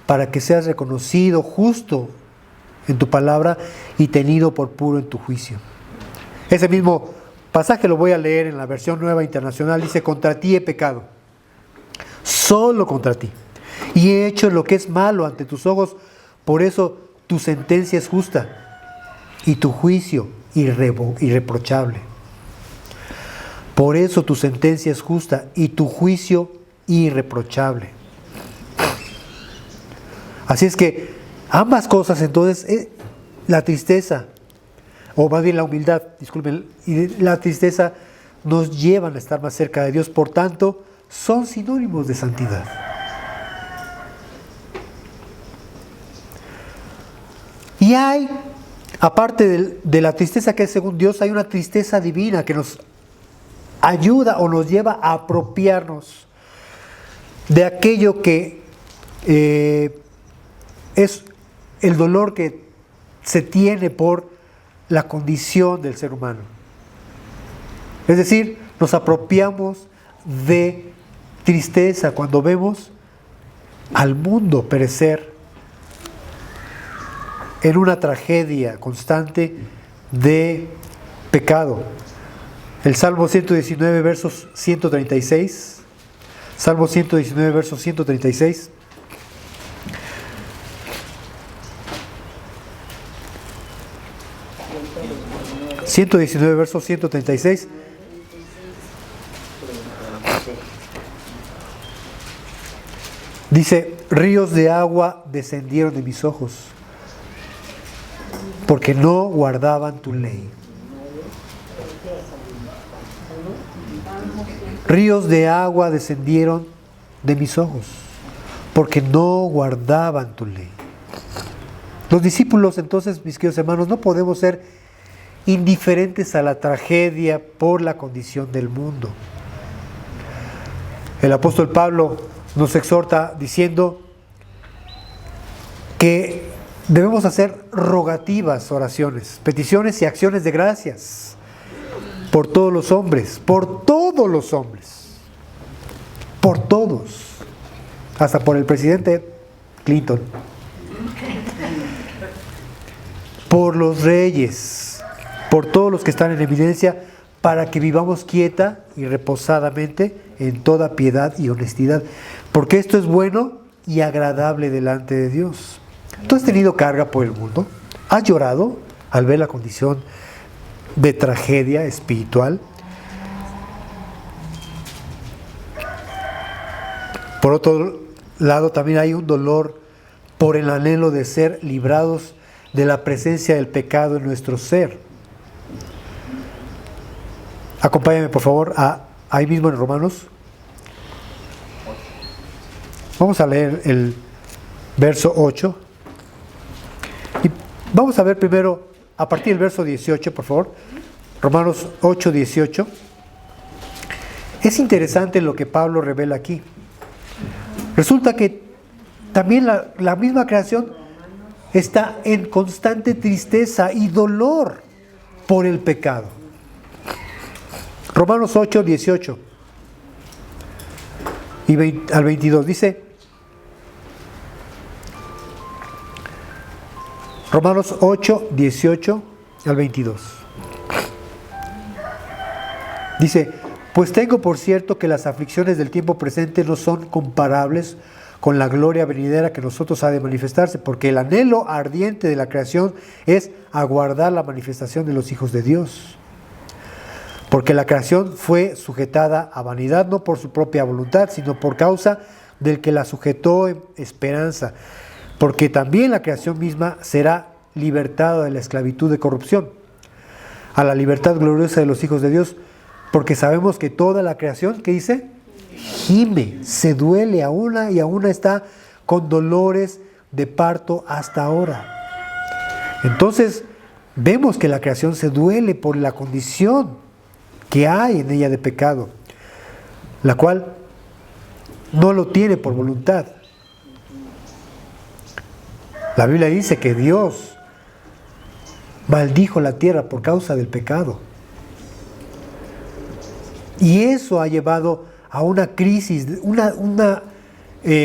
para que seas reconocido justo en tu palabra y tenido por puro en tu juicio. Ese mismo pasaje lo voy a leer en la versión Nueva Internacional. Dice: contra ti he pecado, solo contra ti, y he hecho lo que es malo ante tus ojos, por eso tu sentencia es justa y tu juicio irreprochable. Por eso tu sentencia es justa y tu juicio irreprochable. Así es que ambas cosas, entonces, la tristeza, o más bien la humildad, disculpen, y la tristeza nos llevan a estar más cerca de Dios. Por tanto, son sinónimos de santidad. Y hay, aparte de la tristeza que es según Dios, hay una tristeza divina que nos ayuda o nos lleva a apropiarnos de aquello que es el dolor que se tiene por la condición del ser humano. Es decir, nos apropiamos de tristeza cuando vemos al mundo perecer en una tragedia constante de pecado. El Salmo 119, versos 136. Salmo 119, versos 136. Versos 136. Dice: ríos de agua descendieron de mis ojos, porque no guardaban tu ley. Ríos de agua descendieron de mis ojos, porque no guardaban tu ley. Los discípulos, entonces, mis queridos hermanos, no podemos ser indiferentes a la tragedia por la condición del mundo. El apóstol Pablo nos exhorta diciendo que debemos hacer rogativas, oraciones, peticiones y acciones de gracias por todos los hombres, por todos, hasta por el presidente Clinton, por los reyes, por todos los que están en evidencia, para que vivamos quieta y reposadamente en toda piedad y honestidad, porque esto es bueno y agradable delante de Dios. ¿Tú has tenido carga por el mundo? ¿Has llorado al ver la condición de tragedia espiritual? Por otro lado, también hay un dolor por el anhelo de ser librados de la presencia del pecado en nuestro ser. Acompáñame, por favor, ahí mismo en Romanos. Vamos a leer el verso 8. Y vamos a ver primero, a partir del verso 18, por favor. Romanos 8, 18. Es interesante lo que Pablo revela aquí. Resulta que también la misma creación está en constante tristeza y dolor por el pecado. Romanos 8, 18 y al 22 dice, Romanos 8, 18 al 22. Dice, pues tengo por cierto que las aflicciones del tiempo presente no son comparables con la gloria venidera que nosotros ha de manifestarse, porque el anhelo ardiente de la creación es aguardar la manifestación de los hijos de Dios. Porque la creación fue sujetada a vanidad no por su propia voluntad, sino por causa del que la sujetó en esperanza. Porque también la creación misma será libertada de la esclavitud de corrupción a la libertad gloriosa de los hijos de Dios. Porque sabemos que toda la creación, ¿qué dice? Gime, se duele a una y a una está con dolores de parto hasta ahora. Entonces, vemos que la creación se duele por la condición que hay en ella de pecado, la cual no lo tiene por voluntad. La Biblia dice que Dios maldijo la tierra por causa del pecado. Y eso ha llevado a una crisis, una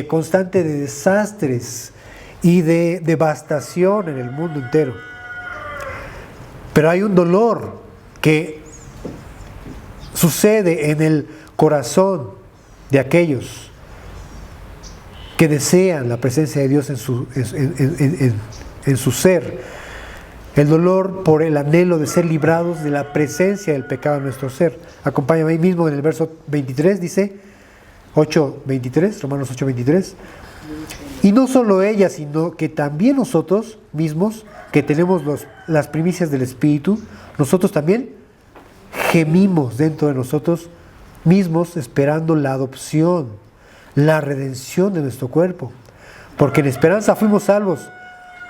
constante de desastres y de devastación en el mundo entero. Pero hay un dolor que sucede en el corazón de aquellos que desean la presencia de Dios en su ser. El dolor por el anhelo de ser librados de la presencia del pecado en nuestro ser. Acompáñame ahí mismo en el verso 23, dice 8:23, Romanos 8:23. Y no solo ella, sino que también nosotros mismos, que tenemos las primicias del Espíritu, nosotros también gemimos dentro de nosotros mismos esperando la adopción, la redención de nuestro cuerpo. Porque en esperanza fuimos salvos,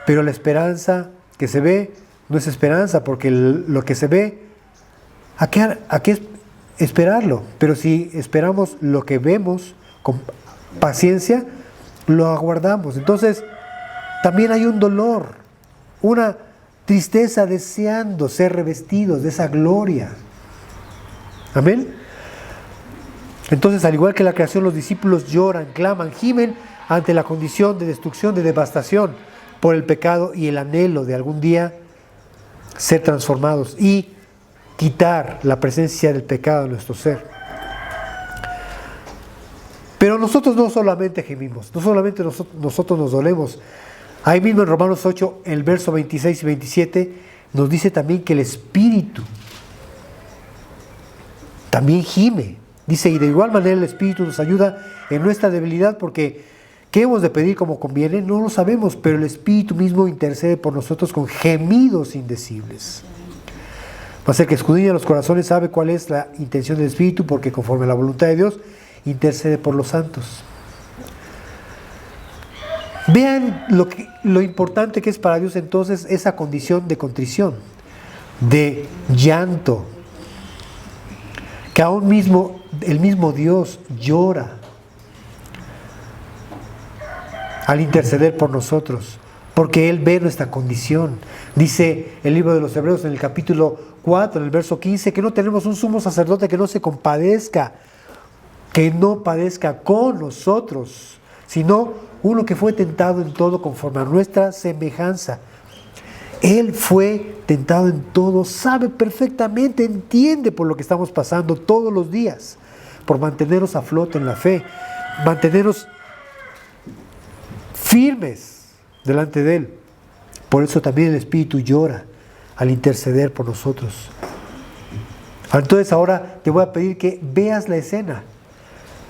pero la esperanza que se ve no es esperanza, porque lo que se ve, ¿a qué esperarlo? Pero si esperamos lo que vemos con paciencia, lo aguardamos. Entonces, también hay un dolor, una tristeza deseando ser revestidos de esa gloria. Amén. Entonces, al igual que la creación, los discípulos lloran, claman, gimen ante la condición de destrucción, de devastación por el pecado y el anhelo de algún día ser transformados y quitar la presencia del pecado en nuestro ser. Pero nosotros no solamente gemimos, no solamente nosotros nos dolemos. Ahí mismo en Romanos 8, el verso 26 y 27, nos dice también que el Espíritu también gime. Dice, y de igual manera el Espíritu nos ayuda en nuestra debilidad, porque ¿qué hemos de pedir como conviene? No lo sabemos, pero el Espíritu mismo intercede por nosotros con gemidos indecibles. Mas el que escudriña los corazones sabe cuál es la intención del Espíritu, porque conforme a la voluntad de Dios intercede por los santos. Vean lo importante que es para Dios entonces esa condición de contrición, de llanto, que aún mismo el mismo Dios llora al interceder por nosotros, porque Él ve nuestra condición. Dice el libro de los Hebreos en el capítulo 4, en el verso 15, que no tenemos un sumo sacerdote que no se compadezca, que no padezca con nosotros, sino uno que fue tentado en todo conforme a nuestra semejanza Él fue tentado en todo, sabe perfectamente, entiende por lo que estamos pasando todos los días, por mantenernos a flote en la fe, mantenernos firmes delante de Él. Por eso también el Espíritu llora al interceder por nosotros. Entonces ahora te voy a pedir que veas la escena.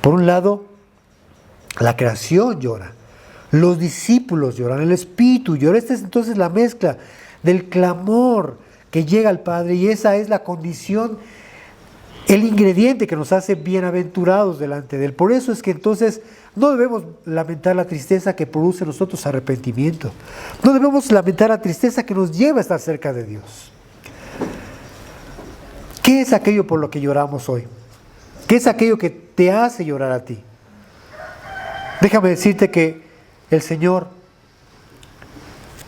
Por un lado, la creación llora, los discípulos lloran, el Espíritu llora. Esta es entonces la mezcla del clamor que llega al Padre, y esa es la condición, el ingrediente que nos hace bienaventurados delante de Él. Por eso es que entonces no debemos lamentar la tristeza que produce en nosotros arrepentimiento. No debemos lamentar la tristeza que nos lleva a estar cerca de Dios. ¿Qué es aquello por lo que lloramos hoy? ¿Qué es aquello que te hace llorar a ti? Déjame decirte que el Señor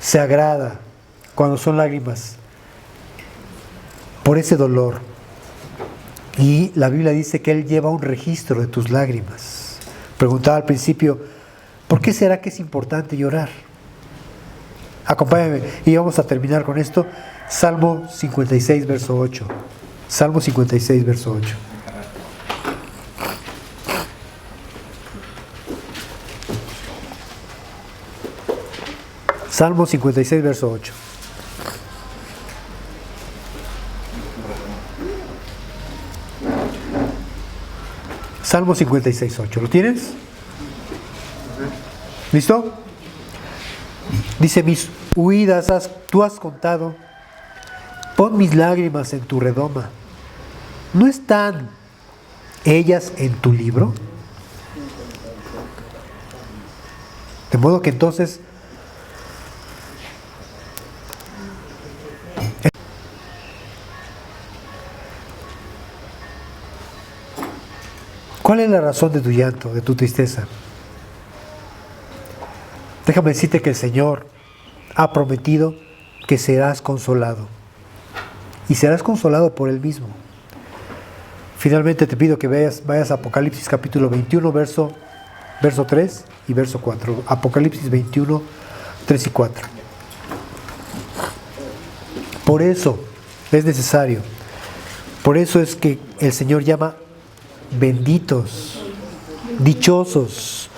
se agrada cuando son lágrimas por ese dolor. Y la Biblia dice que Él lleva un registro de tus lágrimas. Preguntaba al principio, ¿por qué será que es importante llorar? Acompáñame y vamos a terminar con esto. Salmo 56, verso 8. Salmo 56, verso 8. Salmo 56, verso 8. Salmo 56, 8. ¿Lo tienes? ¿Listo? Dice, mis huidas tú has contado, pon mis lágrimas en tu redoma. ¿No están ellas en tu libro? De modo que entonces ¿cuál es la razón de tu llanto, de tu tristeza? Déjame decirte que el Señor ha prometido que serás consolado. Y serás consolado por Él mismo. Finalmente te pido que vayas a Apocalipsis capítulo 21, verso 3 y verso 4. Apocalipsis 21, 3 y 4. Por eso es necesario. Por eso es que el Señor llama benditos, dichosos,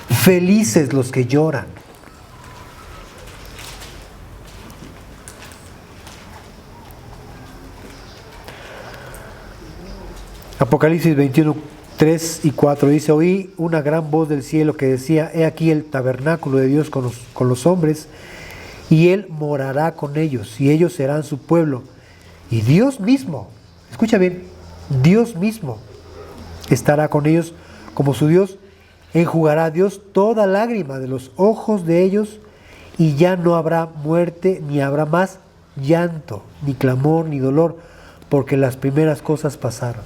felices los que lloran. Apocalipsis 21, 3 y 4 dice, oí una gran voz del cielo que decía, he aquí el tabernáculo de Dios con los hombres, y Él morará con ellos, y ellos serán su pueblo. Y Dios mismo, escucha bien, Dios mismo estará con ellos como su Dios, enjugará a Dios toda lágrima de los ojos de ellos, y ya no habrá muerte, ni habrá más llanto, ni clamor, ni dolor, porque las primeras cosas pasaron.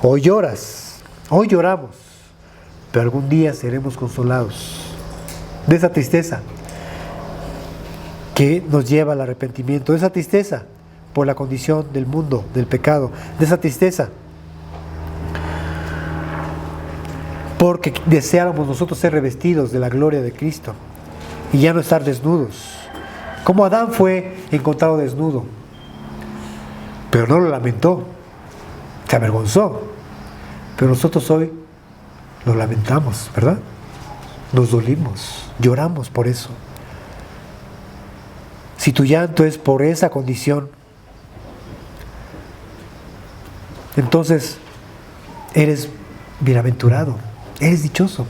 Hoy lloras, hoy lloramos, pero algún día seremos consolados de esa tristeza que nos lleva al arrepentimiento, de esa tristeza por la condición del mundo, del pecado, de esa tristeza porque deseáramos nosotros ser revestidos de la gloria de Cristo y ya no estar desnudos. Como Adán fue encontrado desnudo, pero no lo lamentó, se avergonzó. Pero nosotros hoy lo lamentamos, ¿verdad? Nos dolimos, lloramos por eso. Si tu llanto es por esa condición, entonces eres bienaventurado, eres dichoso.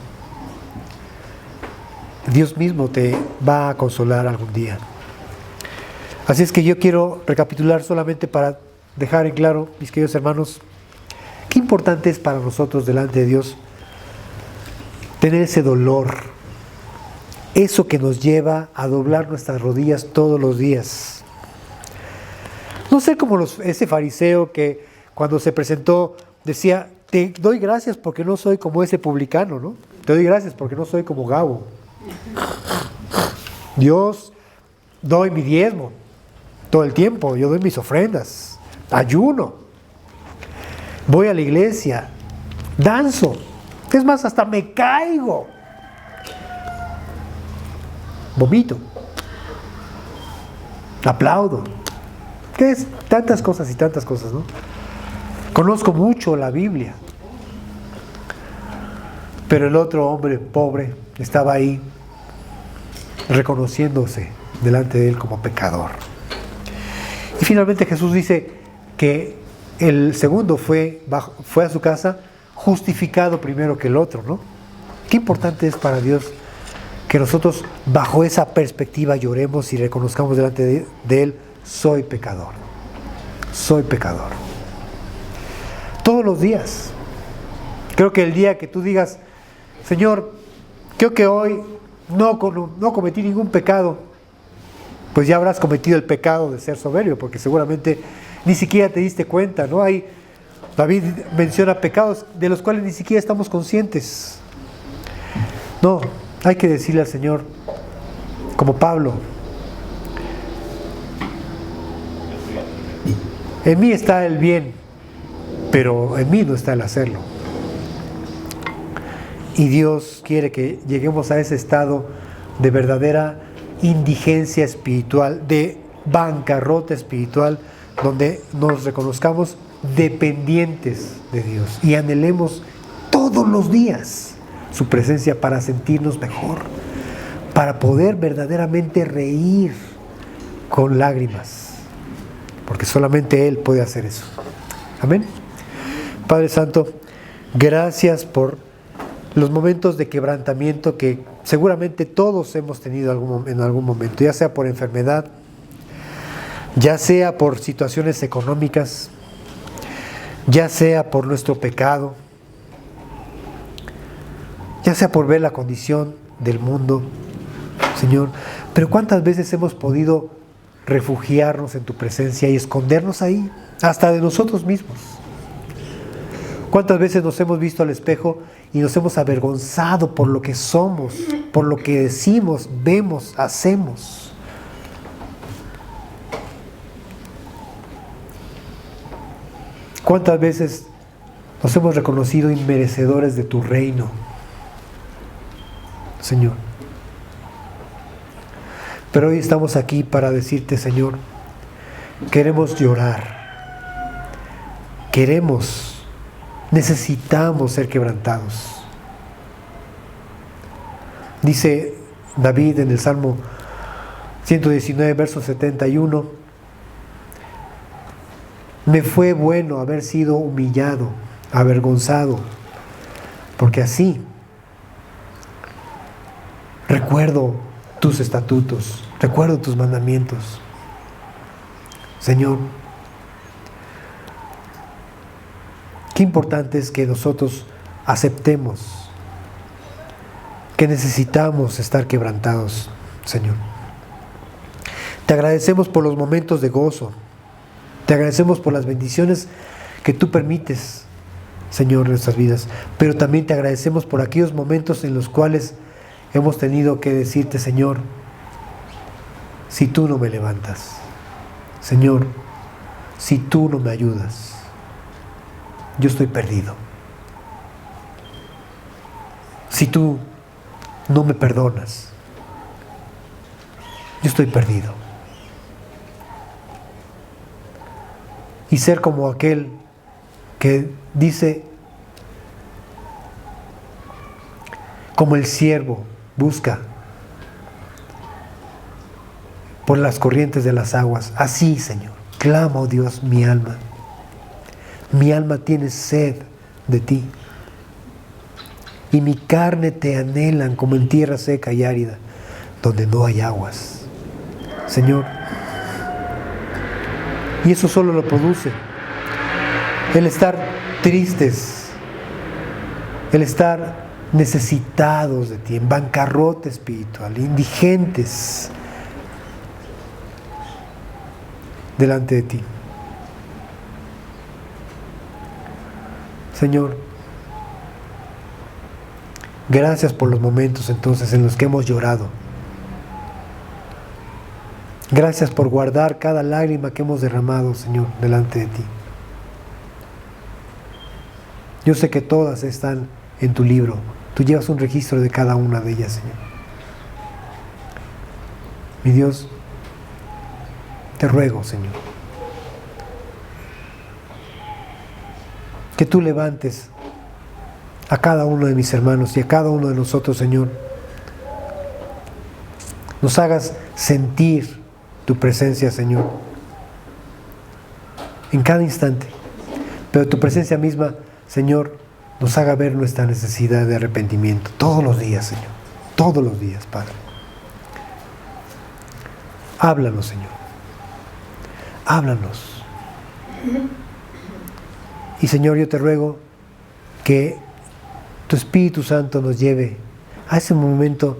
Dios mismo te va a consolar algún día. Así es que yo quiero recapitular solamente para dejar en claro, mis queridos hermanos, qué importante es para nosotros delante de Dios tener ese dolor, eso que nos lleva a doblar nuestras rodillas todos los días. No ser como ese fariseo que cuando se presentó decía, te doy gracias porque no soy como ese publicano, ¿no? Te doy gracias porque no soy como Gabo. Dios, doy mi diezmo todo el tiempo, yo doy mis ofrendas, ayuno, voy a la iglesia, danzo, es más, hasta me caigo, vomito. aplaudo. ¿Qué es? Tantas cosas y tantas cosas, ¿no? Conozco mucho la Biblia. Pero el otro hombre pobre estaba ahí reconociéndose delante de él como pecador. Y finalmente Jesús dice que el segundo fue a su casa justificado primero que el otro, ¿no? Qué importante es para Dios que nosotros bajo esa perspectiva lloremos y reconozcamos delante de Él: soy pecador, soy pecador. Todos los días. Creo que el día que tú digas: Señor, creo que hoy no cometí ningún pecado, pues ya habrás cometido el pecado de ser soberbio, porque seguramente ni siquiera te diste cuenta, ¿no? David menciona pecados de los cuales ni siquiera estamos conscientes. No, hay que decirle al Señor, como Pablo: en mí está el bien, pero en mí no está el hacerlo. Y Dios quiere que lleguemos a ese estado de verdadera indigencia espiritual, de bancarrota espiritual, donde nos reconozcamos dependientes de Dios y anhelemos todos los días su presencia para sentirnos mejor, para poder verdaderamente reír con lágrimas, porque solamente Él puede hacer eso. Amén. Padre Santo, gracias por los momentos de quebrantamiento que seguramente todos hemos tenido en algún momento, ya sea por enfermedad, ya sea por situaciones económicas, ya sea por nuestro pecado, ya sea por ver la condición del mundo, Señor. Pero ¿cuántas veces hemos podido refugiarnos en tu presencia y escondernos ahí, hasta de nosotros mismos? ¿Cuántas veces nos hemos visto al espejo y nos hemos avergonzado por lo que somos, por lo que decimos, vemos, hacemos? ¿Cuántas veces nos hemos reconocido inmerecedores de tu reino, Señor? Pero hoy estamos aquí para decirte, Señor, queremos llorar, necesitamos ser quebrantados. Dice David en el Salmo 119, verso 71: me fue bueno haber sido humillado, avergonzado, porque así recuerdo tus estatutos, recuerdo tus mandamientos. Señor, qué importante es que nosotros aceptemos que necesitamos estar quebrantados, Señor. Te agradecemos por los momentos de gozo. Te agradecemos por las bendiciones que tú permites, Señor, en nuestras vidas. Pero también te agradecemos por aquellos momentos en los cuales hemos tenido que decirte: Señor, si tú no me levantas, Señor, si tú no me ayudas, yo estoy perdido. Si tú no me perdonas, yo estoy perdido. Y ser como aquel que dice, como el siervo busca por las corrientes de las aguas, así, Señor, clama, oh Dios, mi alma. Mi alma tiene sed de ti, y mi carne te anhelan como en tierra seca y árida, donde no hay aguas. Señor, y eso solo lo produce el estar tristes, el estar necesitados de ti, en bancarrota espiritual, indigentes delante de ti. Señor, gracias por los momentos entonces en los que hemos llorado. Gracias por guardar cada lágrima que hemos derramado, Señor, delante de ti. Yo sé que todas están en tu libro. Tú llevas un registro de cada una de ellas, Señor. Mi Dios, Te ruego, Señor, que tú levantes a cada uno de mis hermanos y a cada uno de nosotros, Señor. Nos hagas sentir tu presencia, Señor, en cada instante. Pero tu presencia misma, Señor, nos haga ver nuestra necesidad de arrepentimiento todos los días, Señor. Todos los días, Padre. Háblanos, Señor. Háblanos. Y, Señor, yo te ruego que tu Espíritu Santo nos lleve a ese momento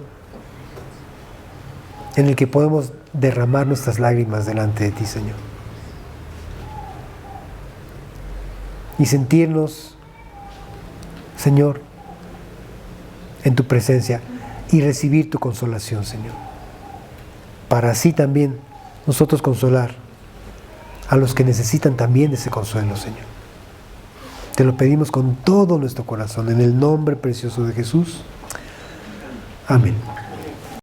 en el que podemos derramar nuestras lágrimas delante de ti, Señor. Y sentirnos, Señor, en tu presencia y recibir tu consolación, Señor. Para así también nosotros consolar a los que necesitan también de ese consuelo, Señor. Te lo pedimos con todo nuestro corazón, en el nombre precioso de Jesús. Amén.